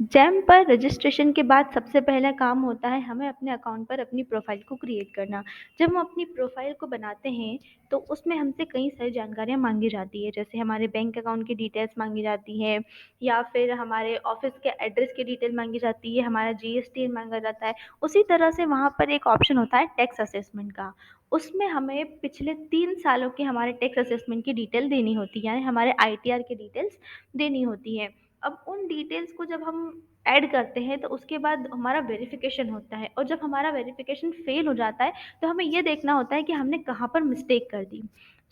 Jam पर registration के बाद सबसे पहला काम होता है हमें अपने अकाउंट पर अपनी प्रोफ़ाइल को क्रिएट करना। जब हम अपनी प्रोफ़ाइल को बनाते हैं, तो उसमें हमसे कई सारी जानकारियाँ माँगी जाती है, जैसे हमारे बैंक अकाउंट की डिटेल्स माँगी जाती है या फिर हमारे ऑफ़िस के एड्रेस की डिटेल माँगी जाती है, हमारा जीएसटी माँगा जाता है। उसी तरह से वहाँ पर एक ऑप्शन होता है टैक्स असेसमेंट का। उसमें हमें पिछले 3 सालों के हमारे टैक्स असेसमेंट की डिटेल देनी होती है, यानी हमारे आईटीआर की डिटेल्स देनी होती है। अब उन डिटेल्स को जब हम ऐड करते हैं तो उसके बाद हमारा वेरिफिकेशन होता है और जब हमारा वेरिफिकेशन फेल हो जाता है तो हमें ये देखना होता है कि हमने कहाँ पर मिस्टेक कर दी।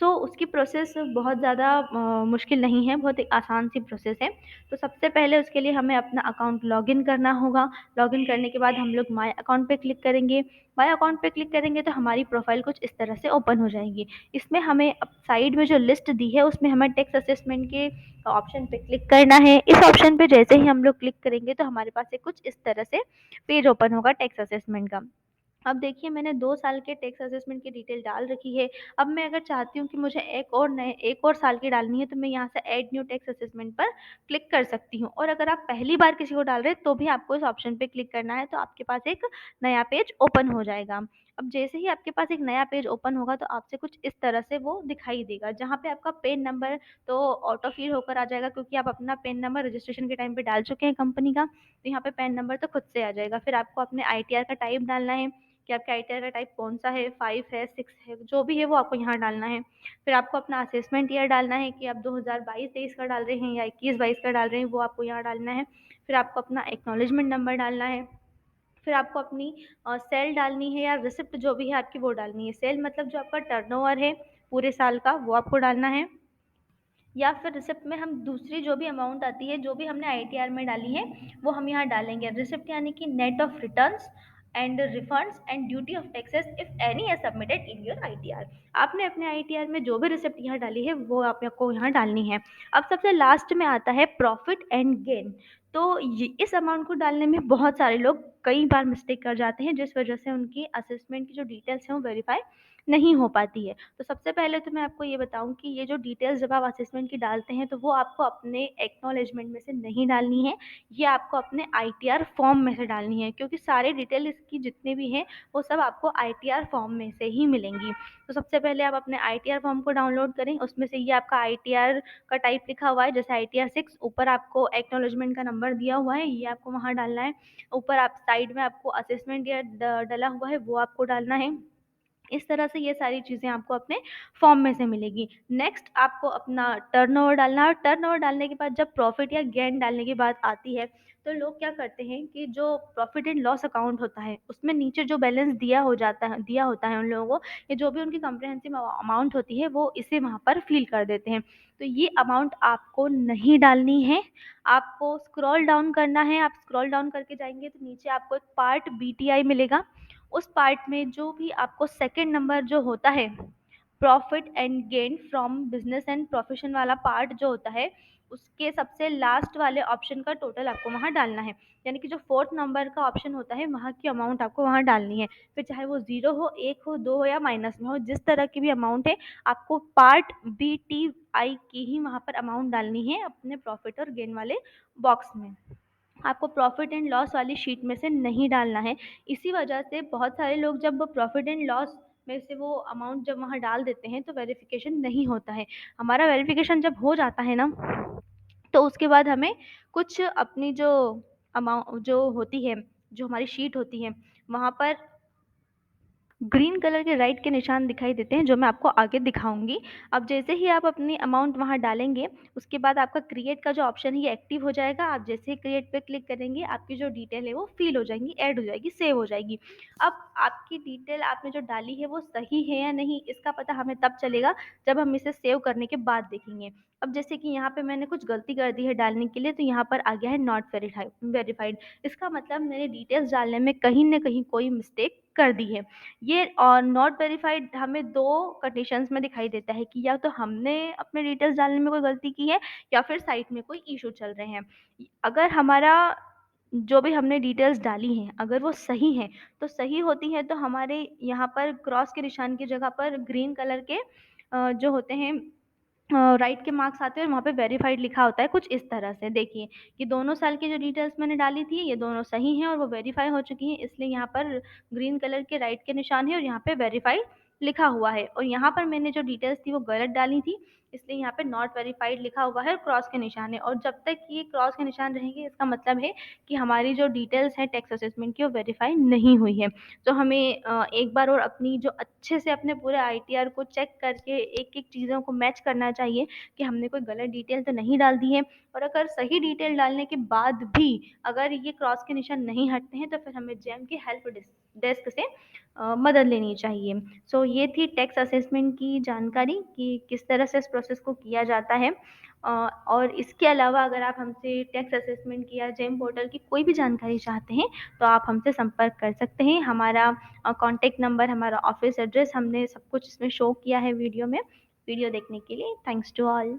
तो उसकी प्रोसेस बहुत ज़्यादा मुश्किल नहीं है, बहुत एक आसान सी प्रोसेस है। तो सबसे पहले उसके लिए हमें अपना अकाउंट लॉगिन करना होगा। लॉगिन करने के बाद हम लोग माय अकाउंट पे क्लिक करेंगे। माय अकाउंट पे क्लिक करेंगे तो हमारी प्रोफाइल कुछ इस तरह से ओपन हो जाएगी। इसमें हमें अब साइड में जो लिस्ट दी है उसमें हमें टैक्स असेसमेंट के ऑप्शन पे क्लिक करना है। इस ऑप्शन पे जैसे ही हम लोग क्लिक करेंगे तो हमारे पास एक कुछ इस तरह से पेज ओपन होगा टैक्स असेसमेंट का। अब देखिए मैंने 2 साल के टैक्स असेसमेंट की डिटेल डाल रखी है। अब मैं अगर चाहती हूँ कि मुझे एक और साल की डालनी है तो मैं यहाँ से ऐड न्यू टैक्स असेसमेंट पर क्लिक कर सकती हूँ और अगर आप पहली बार किसी को डाल रहे हैं तो भी आपको इस ऑप्शन पे क्लिक करना है, तो आपके पास एक नया पेज ओपन हो जाएगा। अब जैसे ही आपके पास एक नया पेज ओपन होगा तो आपसे कुछ इस तरह से वो दिखाई देगा, जहाँ पे आपका पैन नंबर तो ऑटो फिल होकर आ जाएगा, क्योंकि आप अपना पैन नंबर रजिस्ट्रेशन के टाइम पे डाल चुके हैं कंपनी का, तो यहाँ पे पैन नंबर तो खुद से आ जाएगा। फिर आपको अपने आईटीआर का टाइप डालना है कि आपके आईटीआर का टाइप कौन-सा है, 5 है, 6 है, जो भी है वो आपको यहाँ डालना है। फिर आपको अपना असेसमेंट ईयर डालना है कि आप 2022-23 का डाल रहे हैं या 21-22 का डाल रहे हैं, वो आपको यहाँ डालना है। फिर आपको अपना एक्नॉलेजमेंट नंबर डालना है। फिर आपको अपनी सेल डालनी है या रिसिप्ट जो भी है आपकी वो डालनी है। सेल मतलब जो आपका टर्नओवर है पूरे साल का, वो आपको डालना है। या फिर रिसिप्ट में हम दूसरी जो भी अमाउंट आती है, जो भी हमने आईटीआर में डाली है, वो हम यहाँ डालेंगे। रिसिप्ट यानी कि net of returns and refunds and duty of taxes if any है सबमिटेड इन योर आईटीआर। आपने अपने आईटीआर में जो भी रिसिप्ट यहाँ डाली है वो आपको यहाँ डालनी है। अब सबसे लास्ट में आता है प्रॉफिट एंड गेन। तो इस अमाउंट को डालने में बहुत सारे लोग कई बार मिस्टेक कर जाते हैं, जिस वजह से उनकी असेसमेंट की जो डिटेल्स हैं वो वेरीफाई नहीं हो पाती है। तो सबसे पहले तो मैं आपको ये बताऊँ कि ये जो डिटेल्स जब आप असेसमेंट की डालते हैं तो वो आपको अपने एक्नॉलेजमेंट में से नहीं डालनी है, ये आपको अपने आईटीआर फॉर्म में से डालनी है, क्योंकि सारे डिटेल इसकी जितने भी हैं वो सब आपको आईटीआर फॉर्म में से ही मिलेंगी। तो सबसे पहले आप अपने आईटीआर फॉर्म को डाउनलोड करें, उसमें से ये आपका आईटीआर का टाइप लिखा हुआ है, जैसे आईटीआर 6 ऊपर आपको एक्नॉलेजमेंट का नंबर दिया हुआ है, ये आपको वहाँ डालना है। ऊपर आप साइड में आपको असेसमेंट ईयर डला हुआ है, वो आपको डालना है। इस तरह से ये सारी चीज़ें आपको अपने फॉर्म में से मिलेगी। नेक्स्ट आपको अपना टर्नओवर डालना है और टर्नओवर डालने के बाद जब प्रॉफ़िट या गेन डालने की बात आती है, तो लोग क्या करते हैं कि जो प्रॉफ़िट एंड लॉस अकाउंट होता है, उसमें नीचे जो बैलेंस दिया होता है उन लोगों को, या जो भी उनकी कम्प्रिहेंसिव अमाउंट होती है, वो इसे वहाँ पर फ़िल कर देते हैं। तो ये अमाउंट आपको नहीं डालनी है, आपको स्क्रॉल डाउन करना है। आप स्क्रॉल डाउन करके जाएँगे तो नीचे आपको एक पार्ट बीटीआई मिलेगा। उस पार्ट में जो भी आपको सेकंड नंबर जो होता है, profit and gain from business and profession वाला पार्ट जो होता है, उसके सबसे लास्ट वाले ऑप्शन का टोटल आपको वहाँ डालना है। यानी कि जो फोर्थ नंबर का ऑप्शन होता है वहाँ की अमाउंट आपको वहाँ डालनी है। फिर चाहे वो 0 हो, 1 हो, 2 हो या माइनस में हो, जिस तरह की भी अमाउंट है, आपको पार्ट बी टी आई की ही वहाँ पर अमाउंट डालनी है अपने प्रॉफिट और गेन वाले बॉक्स में। आपको प्रॉफिट एंड लॉस वाली शीट में से नहीं डालना है। इसी वजह से बहुत सारे लोग जब प्रॉफिट एंड लॉस में से वो अमाउंट जब वहाँ डाल देते हैं तो वेरिफिकेशन नहीं होता है। हमारा वेरिफिकेशन जब हो जाता है ना, तो उसके बाद हमें कुछ अपनी जो जो होती है, जो हमारी शीट होती है, वहाँ पर ग्रीन कलर के राइट के निशान दिखाई देते हैं, जो मैं आपको आगे दिखाऊँगी। अब जैसे ही आप अपनी अमाउंट वहाँ डालेंगे, उसके बाद आपका क्रिएट का जो ऑप्शन है ये एक्टिव हो जाएगा। आप जैसे ही क्रिएट पे क्लिक करेंगे, आपकी जो डिटेल है वो फिल हो जाएँगी, ऐड हो जाएगी, सेव हो जाएगी। अब आपकी डिटेल आपने जो डाली है वो सही है या नहीं, इसका पता हमें तब चलेगा जब हम इसे सेव करने के बाद देखेंगे। अब जैसे कि यहाँ पे मैंने कुछ गलती कर दी है डालने के लिए, तो यहाँ पर आ गया है नॉट वेरीफाइड। इसका मतलब मैंने डिटेल्स डालने में कहीं न कहीं कोई मिस्टेक कर दी है। ये और नॉट वेरीफाइड हमें 2 कंडीशंस में दिखाई देता है कि या तो हमने अपने डिटेल्स डालने में कोई गलती की है या फिर साइट में कोई इश्यू चल रहे हैं। अगर हमारा जो भी हमने डिटेल्स डाली हैं, अगर वो सही हैं, तो सही होती हैं तो हमारे यहाँ पर क्रॉस के निशान की जगह पर ग्रीन कलर के जो होते हैं राइट के मार्क्स आते हैं और वहाँ पे वेरीफाइड लिखा होता है कुछ इस तरह से। देखिए कि दोनों साल की जो डिटेल्स मैंने डाली थी ये दोनों सही हैं और वो वेरीफाई हो चुकी हैं, इसलिए यहाँ पर ग्रीन कलर के राइट के निशान है और यहाँ पे वेरीफाइड लिखा हुआ है। और यहाँ पर मैंने जो डिटेल्स थी वो गलत डाली थी, इसलिए यहाँ पे नॉट वेरीफाइड लिखा हुआ है और क्रॉस के निशान है। और जब तक ये क्रॉस के निशान रहेंगे इसका मतलब है कि हमारी जो डिटेल्स है टैक्स असेसमेंट की वो वेरीफाई नहीं हुई है। तो हमें एक बार और अपनी जो अच्छे से अपने पूरे आईटीआर को चेक करके एक एक चीज़ों को मैच करना चाहिए कि हमने कोई गलत डिटेल तो नहीं डाल दी है। और अगर सही डिटेल डालने के बाद भी अगर ये क्रॉस के निशान नहीं हटते हैं तो फिर हमें जैम की हेल्प डेस्क से मदद लेनी चाहिए। सो ये थी टैक्स असेसमेंट की जानकारी कि किस तरह से इस प्रोसेस को किया जाता है। और इसके अलावा अगर आप हमसे टैक्स असेसमेंट की या जेम पोर्टल की कोई भी जानकारी चाहते हैं तो आप हमसे संपर्क कर सकते हैं। हमारा कॉन्टैक्ट नंबर, हमारा ऑफिस एड्रेस हमने सब कुछ इसमें शो किया है वीडियो में। वीडियो देखने के लिए थैंक्स टू ऑल।